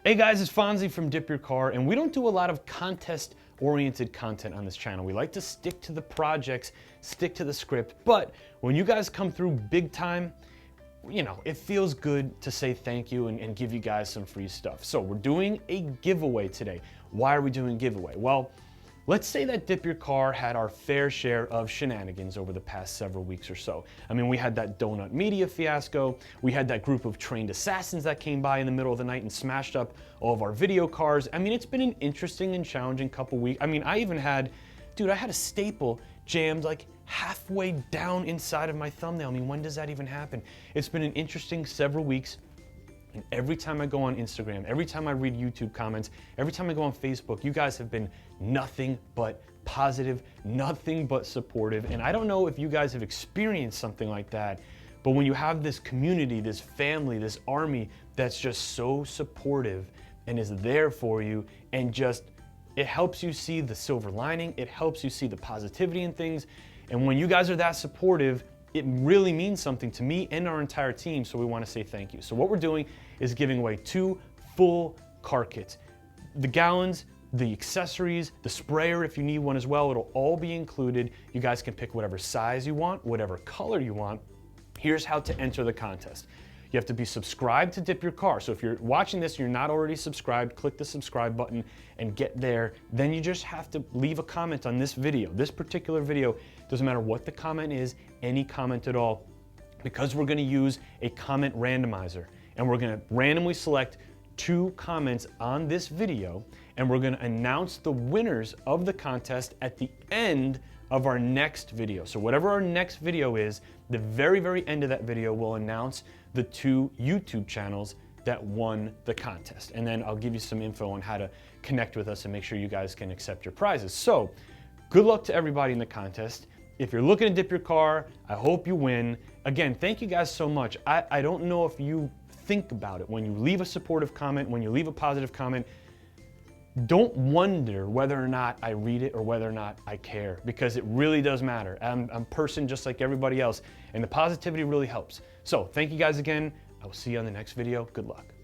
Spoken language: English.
Hey guys, it's Fonzie from Dip Your Car, and we don't do a lot of contest-oriented content on this channel. We like to stick to the projects, stick to the script, but when you guys come through big time, you know, it feels good to say thank you and give you guys some free stuff. So we're doing a giveaway today. Why are we doing a giveaway? Well, let's say that Dip Your Car had our fair share of shenanigans over the past several weeks or so. I mean, we had that donut media fiasco. We had that group of trained assassins that came by in the middle of the night and smashed up all of our video cars. I mean, it's been an interesting and challenging couple weeks. I mean, I even had, dude, I had a staple jammed like halfway down inside of my thumbnail. I mean, when does that even happen? It's been an interesting several weeks. And every time I go on Instagram, every time I read YouTube comments, every time I go on Facebook, you guys have been nothing but positive, nothing but supportive. And I don't know if you guys have experienced something like that, but when you have this community, this family, this army that's just so supportive and is there for you, and just, it helps you see the silver lining, it helps you see the positivity in things. And when you guys are that supportive, it really means something to me and our entire team, so we want to say thank you. So what we're doing is giving away 2 full car kits. The gallons, the accessories, the sprayer if you need one as well, it'll all be included. You guys can pick whatever size you want, whatever color you want. Here's how to enter the contest. You have to be subscribed to Dip Your Car. So if you're watching this and you're not already subscribed, click the subscribe button and get there. Then you just have to leave a comment on this video. This particular video, doesn't matter what the comment is, any comment at all, because we're gonna use a comment randomizer, and we're gonna randomly select 2 comments on this video, and we're gonna announce the winners of the contest at the end of our next video. So whatever our next video is, the very, very end of that video will announce the 2 YouTube channels that won the contest. And then I'll give you some info on how to connect with us and make sure you guys can accept your prizes. So good luck to everybody in the contest. If you're looking to dip your car, I hope you win. Again, thank you guys so much. I don't know if you think about it when you leave a supportive comment, when you leave a positive comment. Don't wonder whether or not I read it or whether or not I care, because it really does matter. I'm a person just like everybody else, and the positivity really helps. So thank you guys again. I will see you on the next video. Good luck.